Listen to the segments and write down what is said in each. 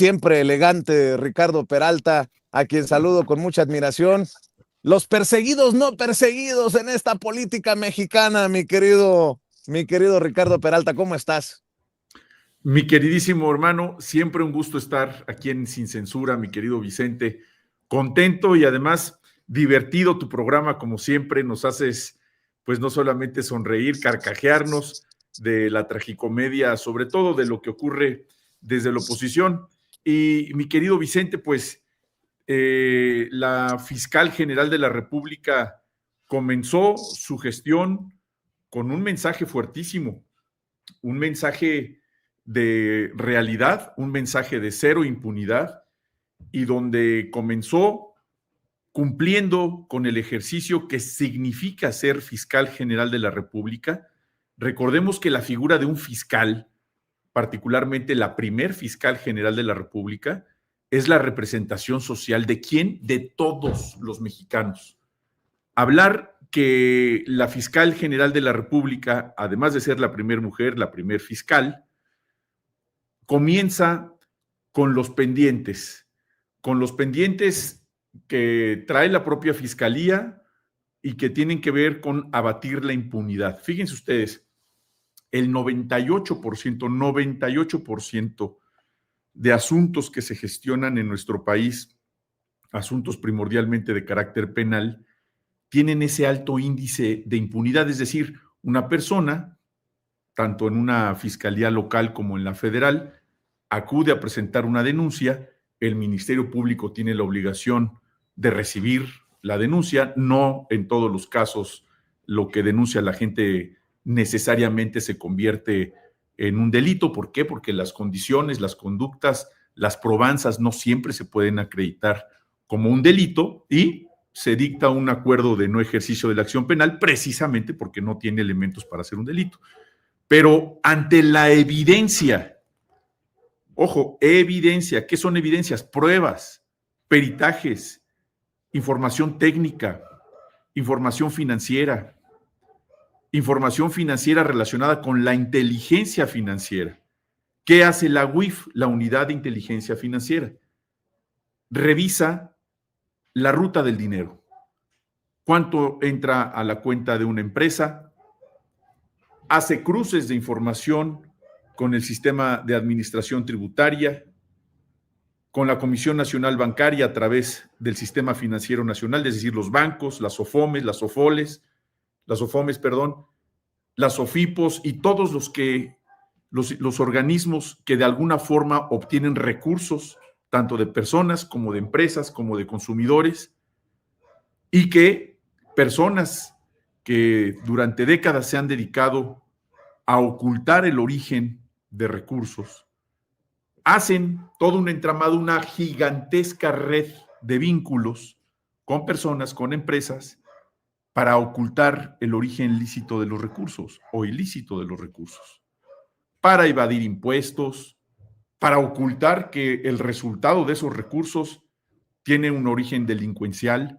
siempre elegante Ricardo Peralta, a quien saludo con mucha admiración. Los perseguidos no perseguidos en esta política mexicana, mi querido Ricardo Peralta, ¿cómo estás? Mi queridísimo hermano, siempre un gusto estar aquí en Sin Censura, mi querido Vicente. Contento y además divertido tu programa, como siempre. Nos haces, pues, no solamente sonreír, carcajearnos de la tragicomedia, sobre todo de lo que ocurre desde la oposición. Y mi querido Vicente, pues, la fiscal general de la República comenzó su gestión con un mensaje fuertísimo, un mensaje de realidad, un mensaje de cero impunidad, y donde comenzó cumpliendo con el ejercicio que significa ser fiscal general de la República. Recordemos que la figura de un fiscal, particularmente la primer fiscal general de la República, es la representación social de quién, de todos los mexicanos. Hablar que la fiscal general de la República, además de ser la primer mujer, la primer fiscal, comienza con los pendientes que trae la propia fiscalía y que tienen que ver con abatir la impunidad. Fíjense ustedes, el 98% de asuntos que se gestionan en nuestro país, asuntos primordialmente de carácter penal, tienen ese alto índice de impunidad, es decir, una persona, tanto en una fiscalía local como en la federal, acude a presentar una denuncia, el Ministerio Público tiene la obligación de recibir la denuncia, no en todos los casos lo que denuncia la gente necesariamente se convierte en un delito. ¿Por qué? Porque las condiciones, las conductas, las probanzas no siempre se pueden acreditar como un delito y se dicta un acuerdo de no ejercicio de la acción penal precisamente porque no tiene elementos para hacer un delito. Pero ante la evidencia, ojo, evidencia, ¿qué son evidencias? Pruebas, peritajes, información técnica, información financiera relacionada con la inteligencia financiera. ¿Qué hace la UIF, la Unidad de Inteligencia Financiera? Revisa la ruta del dinero. ¿Cuánto entra a la cuenta de una empresa? Hace cruces de información con el sistema de administración tributaria, con la Comisión Nacional Bancaria a través del Sistema Financiero Nacional, es decir, los bancos, las SOFOMES, las OFOMES, las OFIPOS y todos los organismos que de alguna forma obtienen recursos, tanto de personas como de empresas, como de consumidores, y que personas que durante décadas se han dedicado a ocultar el origen de recursos, hacen todo un entramado, una gigantesca red de vínculos con personas, con empresas, para ocultar el origen lícito de los recursos o ilícito de los recursos, para evadir impuestos, para ocultar que el resultado de esos recursos tiene un origen delincuencial,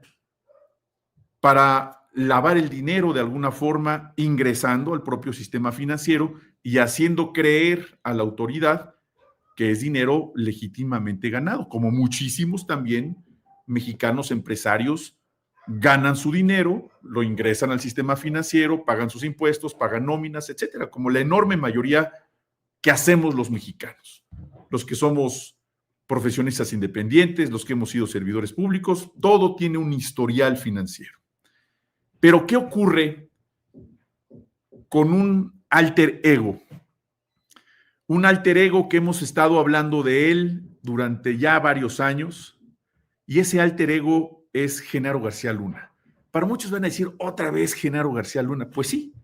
para lavar el dinero de alguna forma, ingresando al propio sistema financiero y haciendo creer a la autoridad que es dinero legítimamente ganado, como muchísimos también mexicanos empresarios ganan su dinero, lo ingresan al sistema financiero, pagan sus impuestos, pagan nóminas, etcétera, como la enorme mayoría que hacemos los mexicanos, los que somos profesionistas independientes, los que hemos sido servidores públicos, todo tiene un historial financiero. Pero ¿qué ocurre con un alter ego? Un alter ego que hemos estado hablando de él durante ya varios años, y ese alter ego es Genaro García Luna. Para muchos van a decir, otra vez Genaro García Luna. Pues sí,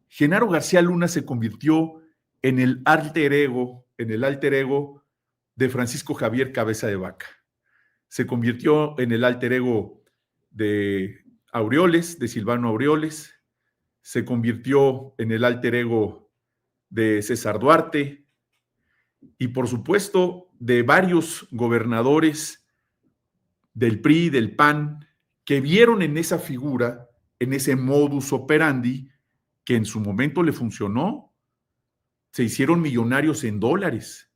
Genaro García Luna se convirtió en el alter ego de Francisco Javier Cabeza de Vaca. Se convirtió en el alter ego de Aureoles, de Silvano Aureoles. Se convirtió en el alter ego de César Duarte y, por supuesto, de varios gobernadores del PRI, del PAN, que vieron en esa figura, en ese modus operandi, que en su momento le funcionó. Se hicieron millonarios en dólares.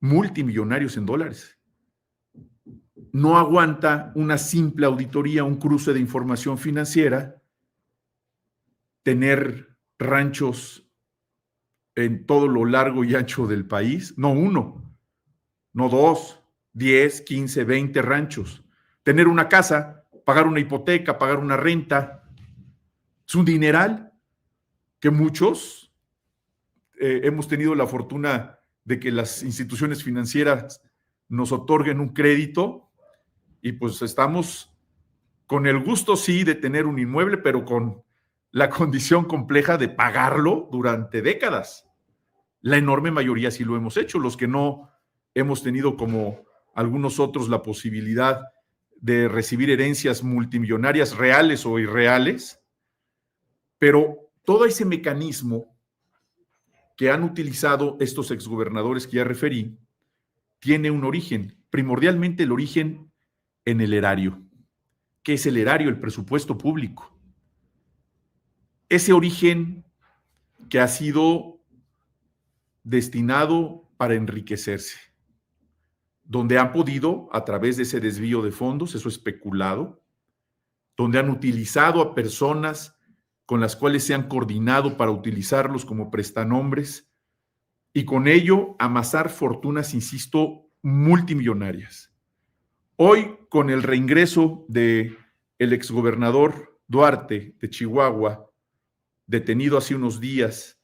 multimillonarios en dólares. No aguanta una simple auditoría, un cruce de información financiera, tener ranchos en todo lo largo y ancho del país, no uno, no dos, 10, 15, 20 ranchos. Tener una casa, pagar una hipoteca, pagar una renta, es un dineral que muchos hemos tenido la fortuna de que las instituciones financieras nos otorguen un crédito y pues estamos con el gusto, sí, de tener un inmueble, pero con la condición compleja de pagarlo durante décadas. La enorme mayoría sí lo hemos hecho, los que no hemos tenido como algunos otros la posibilidad de recibir herencias multimillonarias reales o irreales, pero todo ese mecanismo que han utilizado estos exgobernadores que ya referí tiene un origen, primordialmente el origen en el erario. ¿Qué es el erario? El presupuesto público. Ese origen que ha sido destinado para enriquecerse, donde han podido, a través de ese desvío de fondos, eso especulado, donde han utilizado a personas con las cuales se han coordinado para utilizarlos como prestanombres y con ello amasar fortunas, insisto, multimillonarias. Hoy, con el reingreso del exgobernador Duarte de Chihuahua, detenido hace unos días,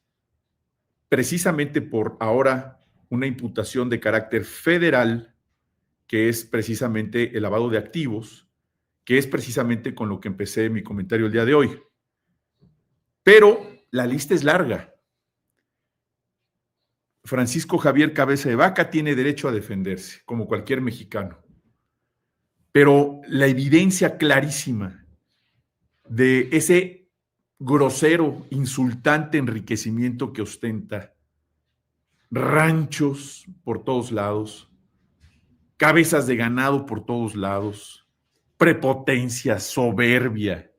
precisamente por ahora una imputación de carácter federal, que es precisamente el lavado de activos, que es precisamente con lo que empecé mi comentario el día de hoy. Pero la lista es larga. Francisco Javier Cabeza de Vaca tiene derecho a defenderse, como cualquier mexicano. Pero la evidencia clarísima de ese grosero, insultante enriquecimiento que ostenta, ranchos por todos lados, cabezas de ganado por todos lados, prepotencia, soberbia.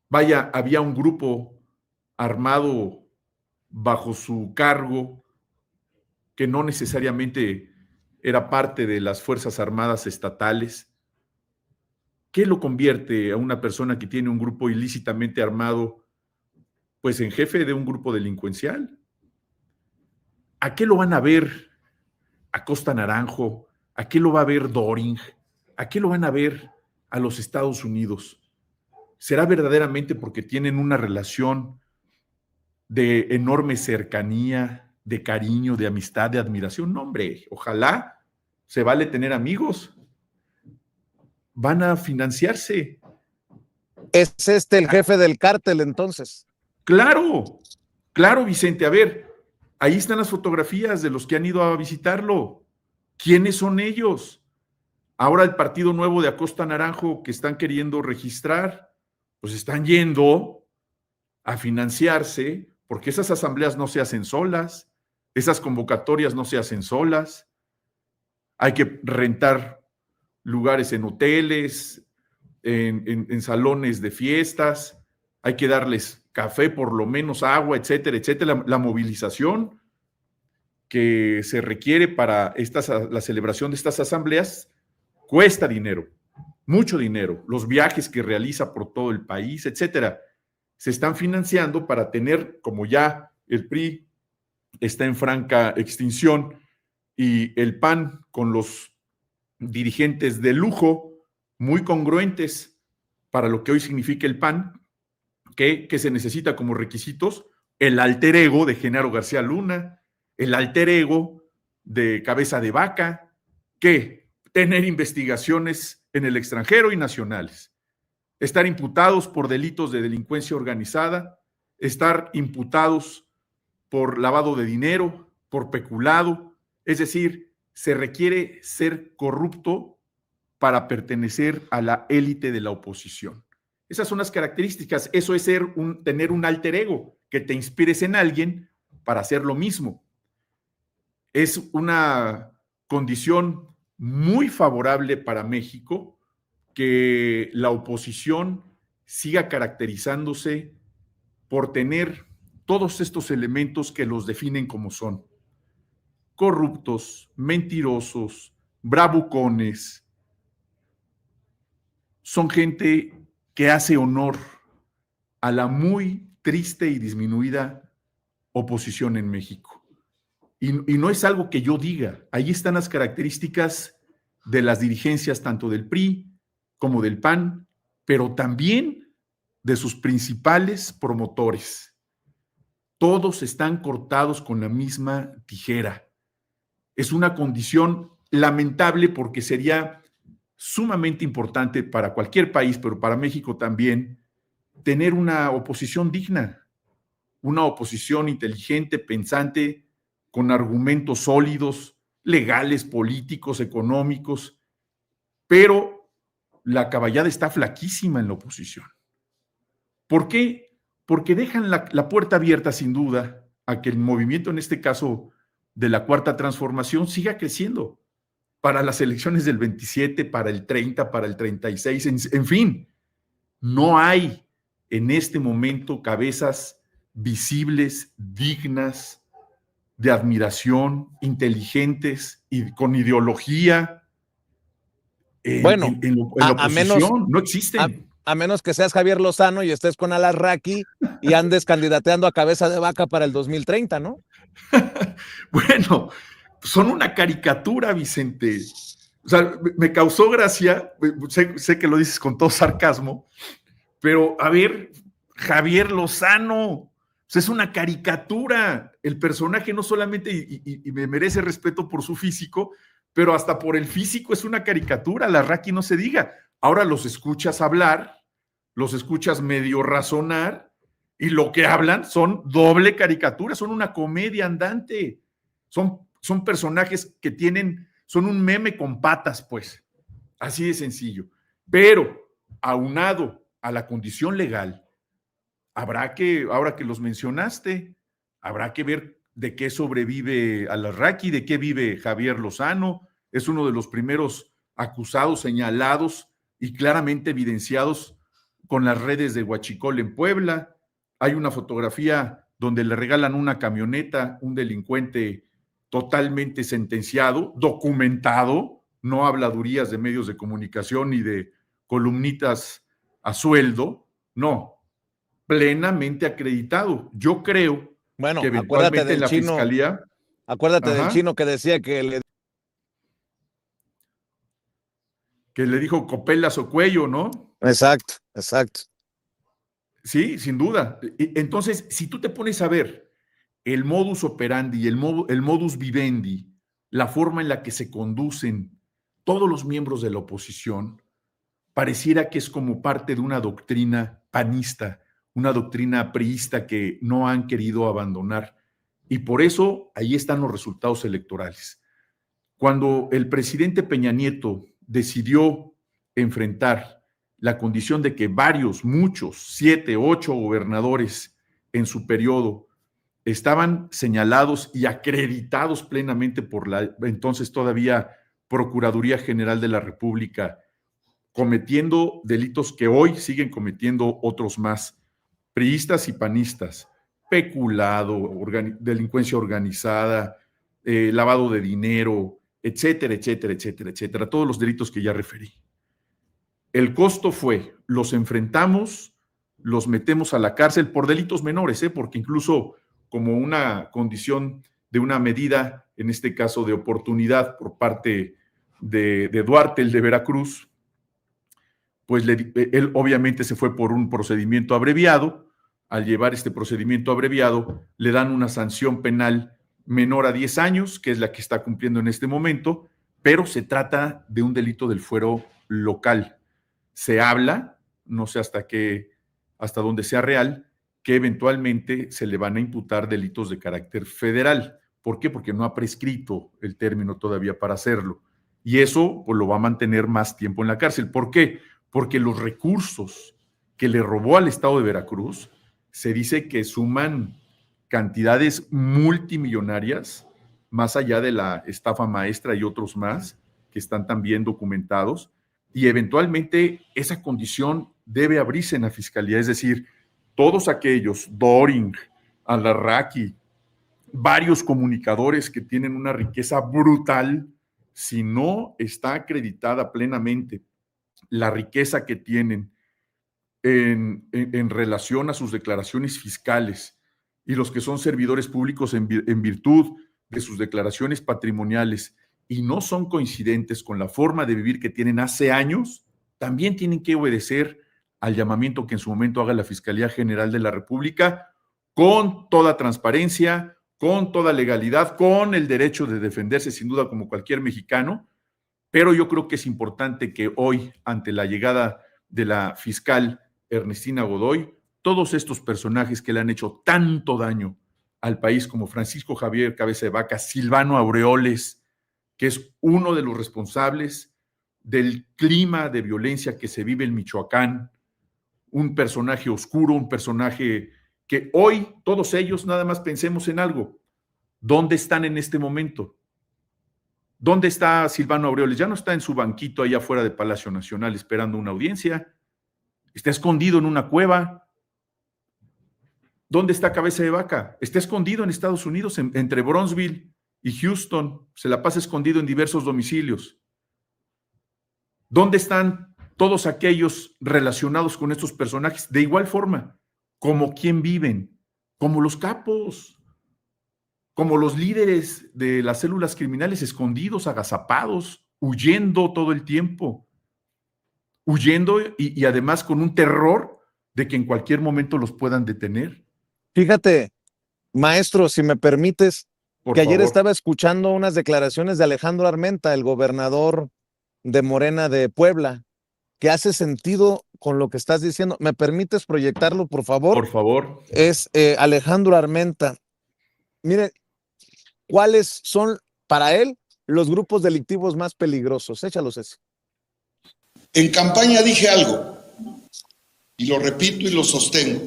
Vaya, había un grupo armado bajo su cargo que no necesariamente era parte de las Fuerzas Armadas estatales. ¿Qué lo convierte a una persona que tiene un grupo ilícitamente armado, pues en jefe de un grupo delincuencial? ¿A qué lo van a ver Acosta Naranjo? ¿A qué lo va a ver Doring? ¿A qué lo van a ver a los Estados Unidos? ¿Será verdaderamente porque tienen una relación de enorme cercanía, de cariño, de amistad, de admiración? No, hombre, ojalá se vale tener amigos. Van a financiarse. ¿Es el jefe del cártel entonces? Claro, claro, Vicente. A ver, ahí están las fotografías de los que han ido a visitarlo. ¿Quiénes son ellos? Ahora el Partido Nuevo de Acosta Naranjo que están queriendo registrar, pues están yendo a financiarse, porque esas asambleas no se hacen solas, esas convocatorias no se hacen solas. Hay que rentar lugares en hoteles, en salones de fiestas, hay que darles café, por lo menos agua, etcétera, etcétera. La movilización que se requiere para la celebración de estas asambleas cuesta dinero, mucho dinero. Los viajes que realiza por todo el país, etcétera, se están financiando para tener, como ya el PRI está en franca extinción y el PAN con los dirigentes de lujo muy congruentes para lo que hoy significa el PAN, que se necesita como requisitos el alter ego de Genaro García Luna, el alter ego de Cabeza de Vaca, que tener investigaciones en el extranjero y nacionales, estar imputados por delitos de delincuencia organizada, estar imputados por lavado de dinero, por peculado, es decir, se requiere ser corrupto para pertenecer a la élite de la oposición. Esas son las características. Eso es tener un alter ego, que te inspires en alguien para hacer lo mismo. Es una condición muy favorable para México que la oposición siga caracterizándose por tener todos estos elementos que los definen como son. corruptos, mentirosos, bravucones, son gente que hace honor a la muy triste y disminuida oposición en México. Y no es algo que yo diga, ahí están las características de las dirigencias tanto del PRI como del PAN, pero también de sus principales promotores. Todos están cortados con la misma tijera. Es una condición lamentable porque sería sumamente importante para cualquier país, pero para México también, tener una oposición digna, una oposición inteligente, pensante, con argumentos sólidos, legales, políticos, económicos, pero la caballada está flaquísima en la oposición. ¿Por qué? Porque dejan la puerta abierta, sin duda, a que el movimiento, en este caso de la Cuarta Transformación, siga creciendo para las elecciones del 27, para el 30, para el 36, en fin. No hay en este momento cabezas visibles, dignas, de admiración, inteligentes y con ideología Bueno, en la oposición. No a, existen. a menos que seas Javier Lozano y estés con Alarraqui y andes candidateando a cabeza de vaca para el 2030, ¿no? Bueno, son una caricatura, Vicente. O sea, me causó gracia, sé que lo dices con todo sarcasmo, pero a ver, Javier Lozano, pues es una caricatura. El personaje no solamente, y me merece respeto por su físico, pero hasta por el físico es una caricatura. Larraqui no se diga. Ahora los escuchas hablar, los escuchas medio razonar, y lo que hablan son doble caricatura, son una comedia andante. Son personajes que son un meme con patas, pues. Así de sencillo. Pero aunado a la condición legal, ahora que los mencionaste, habrá que ver de qué sobrevive Alarraqui, de qué vive Javier Lozano. Es uno de los primeros acusados, señalados y claramente evidenciados con las redes de Huachicol en Puebla. Hay una fotografía donde le regalan una camioneta, un delincuente totalmente sentenciado, documentado, no habladurías de medios de comunicación ni de columnitas a sueldo, no, plenamente acreditado. Yo creo que Bueno, eventualmente en la fiscalía. acuérdate del Ajá, chino que decía que le dijo copelas o cuello, ¿no? Exacto, exacto. Sí, sin duda. Entonces, si tú te pones a ver el modus operandi, el modus vivendi, la forma en la que se conducen todos los miembros de la oposición, pareciera que es como parte de una doctrina panista, una doctrina priista que no han querido abandonar. Y por eso ahí están los resultados electorales. Cuando el presidente Peña Nieto decidió enfrentar la condición de que muchos, 7, 8 gobernadores en su periodo estaban señalados y acreditados plenamente por la entonces todavía Procuraduría General de la República, cometiendo delitos que hoy siguen cometiendo otros más, priistas y panistas, peculado, delincuencia organizada, lavado de dinero, etcétera, etcétera, etcétera, etcétera, todos los delitos que ya referí. El costo fue, los enfrentamos, los metemos a la cárcel por delitos menores, porque incluso como una condición de una medida, en este caso de oportunidad por parte de Duarte, el de Veracruz, pues él obviamente se fue por un procedimiento abreviado. Al llevar este procedimiento abreviado, le dan una sanción penal menor a 10 años, que es la que está cumpliendo en este momento, pero se trata de un delito del fuero local. Se habla, no sé hasta dónde sea real, que eventualmente se le van a imputar delitos de carácter federal. ¿Por qué? Porque no ha prescrito el término todavía para hacerlo. Y eso pues, lo va a mantener más tiempo en la cárcel. ¿Por qué? Porque los recursos que le robó al estado de Veracruz se dice que suman cantidades multimillonarias, más allá de la estafa maestra y otros más que están también documentados, y eventualmente esa condición debe abrirse en la fiscalía, es decir, todos aquellos, Doring, Alarraqui, varios comunicadores que tienen una riqueza brutal. Si no está acreditada plenamente la riqueza que tienen en relación a sus declaraciones fiscales, y los que son servidores públicos en virtud de sus declaraciones patrimoniales, y no son coincidentes con la forma de vivir que tienen hace años, también tienen que obedecer al llamamiento que en su momento haga la Fiscalía General de la República, con toda transparencia, con toda legalidad, con el derecho de defenderse sin duda como cualquier mexicano. Pero yo creo que es importante que hoy, ante la llegada de la fiscal Ernestina Godoy, todos estos personajes que le han hecho tanto daño al país, como Francisco Javier Cabeza de Vaca, Silvano Aureoles, que es uno de los responsables del clima de violencia que se vive en Michoacán, un personaje oscuro, un personaje que hoy todos ellos nada más pensemos en algo. ¿Dónde están en este momento? ¿Dónde está Silvano Aureoles? Ya no está en su banquito allá afuera de Palacio Nacional esperando una audiencia. Está escondido en una cueva. ¿Dónde está Cabeza de Vaca? Está escondido en Estados Unidos, entre Bronzeville y Houston. Se la pasa escondido en diversos domicilios. ¿Dónde están todos aquellos relacionados con estos personajes? De igual forma, como quién viven, como los capos, como los líderes de las células criminales, escondidos, agazapados, huyendo todo el tiempo, huyendo y además con un terror de que en cualquier momento los puedan detener. Fíjate, maestro, si me permites, Por que ayer favor. estaba escuchando unas declaraciones de Alejandro Armenta, el gobernador de Morena de Puebla, que hace sentido con lo que estás diciendo. ¿Me permites proyectarlo, por favor? Por favor. Es Alejandro Armenta. Mire, ¿cuáles son para él los grupos delictivos más peligrosos? Échalos ese. En campaña dije algo, y lo repito y lo sostengo.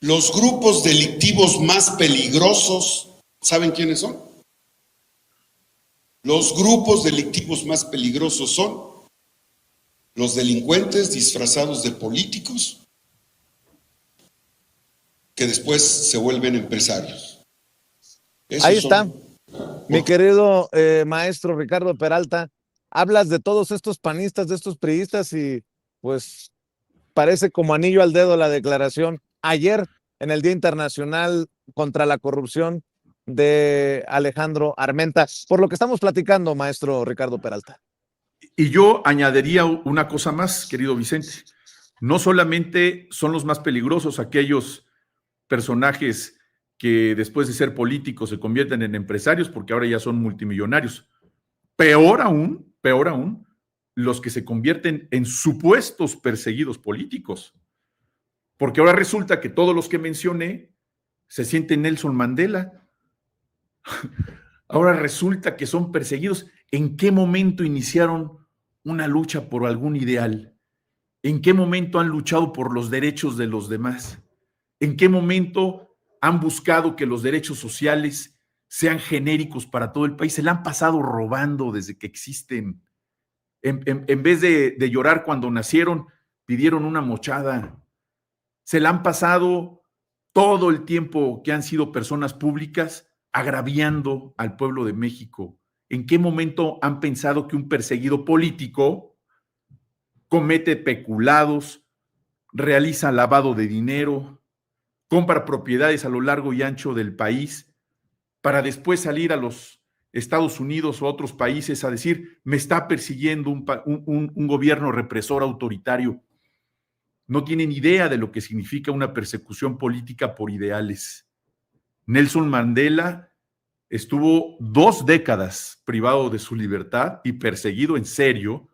Los grupos delictivos más peligrosos, ¿saben quiénes son? Los grupos delictivos más peligrosos son los delincuentes disfrazados de políticos que después se vuelven empresarios. Esos Ahí está, son. mi querido maestro Ricardo Peralta. Hablas de todos estos panistas, de estos priistas, y pues parece como anillo al dedo la declaración ayer en el Día Internacional contra la Corrupción de Alejandro Armenta. Por lo que estamos platicando, maestro Ricardo Peralta. Y yo añadiría una cosa más, querido Vicente. No solamente son los más peligrosos aquellos personajes que después de ser políticos se convierten en empresarios porque ahora ya son multimillonarios. Peor aún, los que se convierten en supuestos perseguidos políticos. Porque ahora resulta que todos los que mencioné se sienten Nelson Mandela. Ahora resulta que son perseguidos. ¿En qué momento iniciaron una lucha por algún ideal? ¿En qué momento han luchado por los derechos de los demás? ¿En qué momento han buscado que los derechos sociales sean genéricos para todo el país? Se la han pasado robando desde que existen. En vez de llorar cuando nacieron, pidieron una mochada. Se la han pasado todo el tiempo que han sido personas públicas agraviando al pueblo de México. ¿En qué momento han pensado que un perseguido político comete peculados, realiza lavado de dinero, compra propiedades a lo largo y ancho del país para después salir a los Estados Unidos o a otros países a decir, me está persiguiendo un gobierno represor autoritario? No tienen idea de lo que significa una persecución política por ideales. Nelson Mandela estuvo 2 décadas privado de su libertad y perseguido en serio,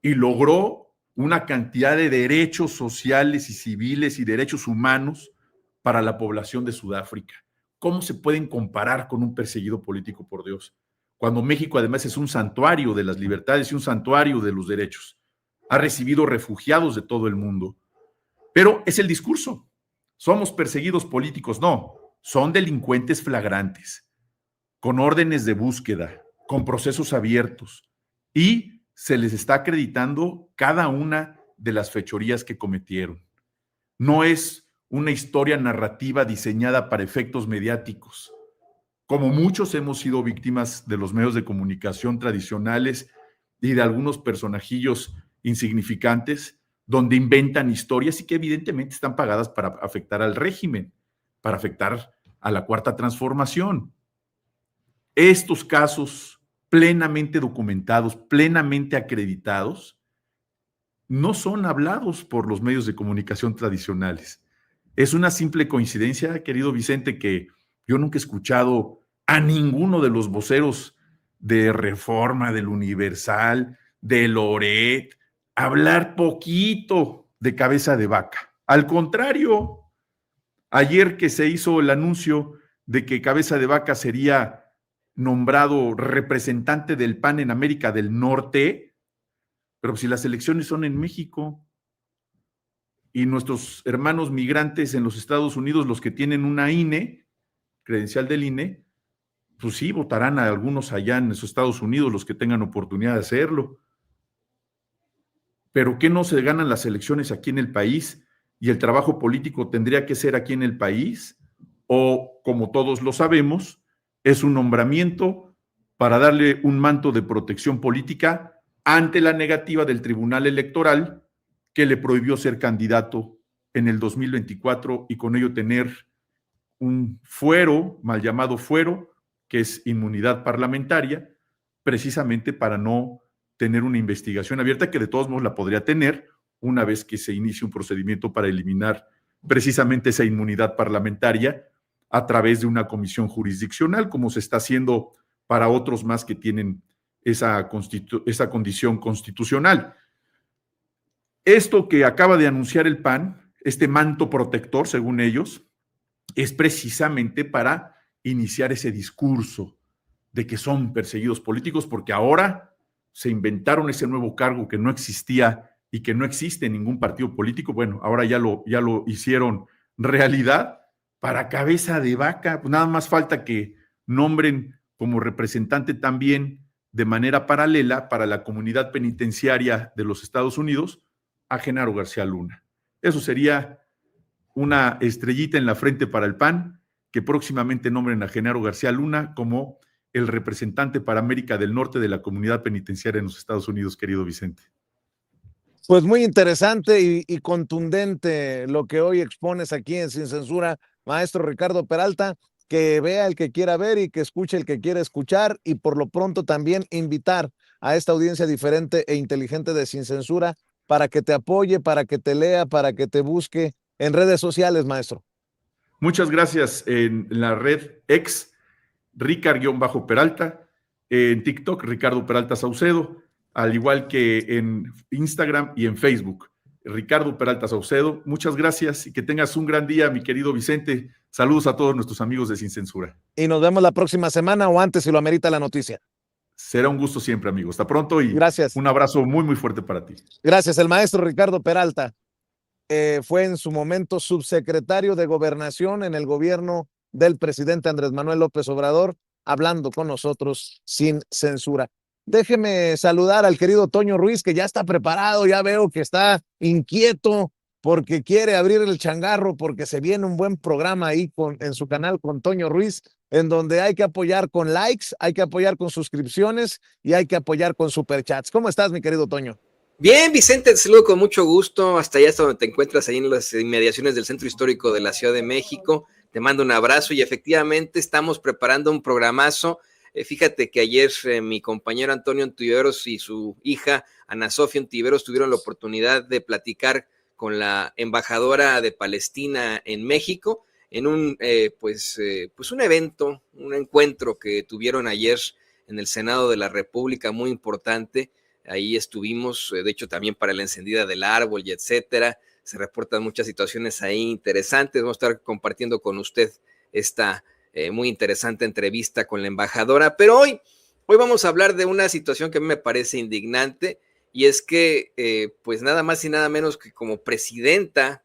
y logró una cantidad de derechos sociales y civiles y derechos humanos para la población de Sudáfrica. ¿Cómo se pueden comparar con un perseguido político, por Dios? Cuando México además es un santuario de las libertades y un santuario de los derechos. Ha recibido refugiados de todo el mundo. Pero es el discurso. Somos perseguidos políticos. No, son delincuentes flagrantes, con órdenes de búsqueda, con procesos abiertos, y se les está acreditando cada una de las fechorías que cometieron. No es una historia narrativa diseñada para efectos mediáticos. Como muchos hemos sido víctimas de los medios de comunicación tradicionales y de algunos personajillos insignificantes, donde inventan historias y que evidentemente están pagadas para afectar al régimen, para afectar a la Cuarta Transformación. Estos casos plenamente documentados, plenamente acreditados, no son hablados por los medios de comunicación tradicionales. Es una simple coincidencia, querido Vicente, que yo nunca he escuchado a ninguno de los voceros de Reforma, del Universal, de Loret, hablar poquito de Cabeza de Vaca. Al contrario, ayer que se hizo el anuncio de que Cabeza de Vaca sería nombrado representante del PAN en América del Norte, pero si las elecciones son en México y nuestros hermanos migrantes en los Estados Unidos, los que tienen una INE, credencial del INE, pues sí, votarán a algunos allá en los Estados Unidos, los que tengan oportunidad de hacerlo. Pero ¿qué no se ganan las elecciones aquí en el país y el trabajo político tendría que ser aquí en el país? O, como todos lo sabemos, es un nombramiento para darle un manto de protección política ante la negativa del Tribunal Electoral que le prohibió ser candidato en el 2024 y con ello tener un fuero, mal llamado fuero, que es inmunidad parlamentaria, precisamente para no tener una investigación abierta que de todos modos la podría tener una vez que se inicie un procedimiento para eliminar precisamente esa inmunidad parlamentaria a través de una comisión jurisdiccional, como se está haciendo para otros más que tienen esa condición constitucional. Esto que acaba de anunciar el PAN, este manto protector, según ellos, es precisamente para iniciar ese discurso de que son perseguidos políticos, porque ahora se inventaron ese nuevo cargo que no existía y que no existe en ningún partido político. Bueno, ahora ya lo hicieron realidad para Cabeza de Vaca. Pues nada más falta que nombren como representante también de manera paralela para la comunidad penitenciaria de los Estados Unidos a Genaro García Luna. Eso sería una estrellita en la frente para el PAN, que próximamente nombren a Genaro García Luna como el representante para América del Norte de la comunidad penitenciaria en los Estados Unidos, querido Vicente. Pues muy interesante y contundente lo que hoy expones aquí en Sin Censura, maestro Ricardo Peralta. Que vea el que quiera ver y que escuche el que quiera escuchar, y por lo pronto también invitar a esta audiencia diferente e inteligente de Sin Censura para que te apoye, para que te lea, para que te busque en redes sociales, maestro. Muchas gracias. En la red X, Ricard-Peralta, en TikTok, Ricardo Peralta Saucedo, al igual que en Instagram y en Facebook, Ricardo Peralta Saucedo. Muchas gracias y que tengas un gran día, mi querido Vicente. Saludos a todos nuestros amigos de Sin Censura. Y nos vemos la próxima semana o antes si lo amerita la noticia. Será un gusto siempre, amigo. Hasta pronto y gracias. Un abrazo muy, muy fuerte para ti. Gracias. El maestro Ricardo Peralta fue en su momento subsecretario de Gobernación en el gobierno del presidente Andrés Manuel López Obrador, hablando con nosotros sin censura. Déjeme saludar al querido Toño Ruiz, que ya está preparado, ya veo que está inquieto porque quiere abrir el changarro, porque se viene un buen programa ahí en su canal con Toño Ruiz, en donde hay que apoyar con likes, hay que apoyar con suscripciones y hay que apoyar con superchats. ¿Cómo estás, mi querido Toño? Bien, Vicente, te saludo con mucho gusto, hasta allá, hasta donde te encuentras, ahí en las inmediaciones del Centro Histórico de la Ciudad de México. Te mando un abrazo y efectivamente estamos preparando un programazo. Fíjate que ayer mi compañero Antonio Ontiveros y su hija Ana Sofía Ontiveros tuvieron la oportunidad de platicar con la embajadora de Palestina en México en un evento, un encuentro que tuvieron ayer en el Senado de la República, muy importante. Ahí estuvimos, de hecho, también para la encendida del árbol y etcétera. Se reportan muchas situaciones ahí interesantes. Vamos a estar compartiendo con usted esta muy interesante entrevista con la embajadora. Pero hoy vamos a hablar de una situación que a mí me parece indignante, y es que, pues nada más y nada menos que como presidenta,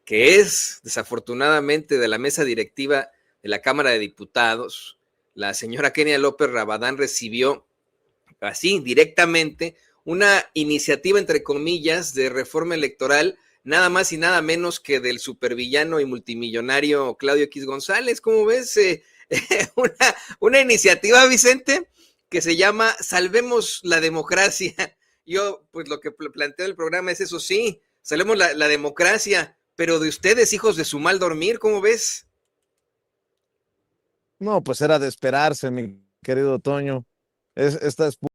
que es desafortunadamente de la mesa directiva de la Cámara de Diputados, la señora Kenia López Rabadán recibió así directamente una iniciativa, entre comillas, de reforma electoral nada más y nada menos que del supervillano y multimillonario Claudio X González. ¿Cómo ves? Una iniciativa, Vicente, que se llama Salvemos la Democracia. Yo, pues lo que planteo el programa es eso, sí, salvemos la democracia, pero de ustedes, hijos de su mal dormir, ¿cómo ves? No, pues era de esperarse, mi querido Toño. Esta es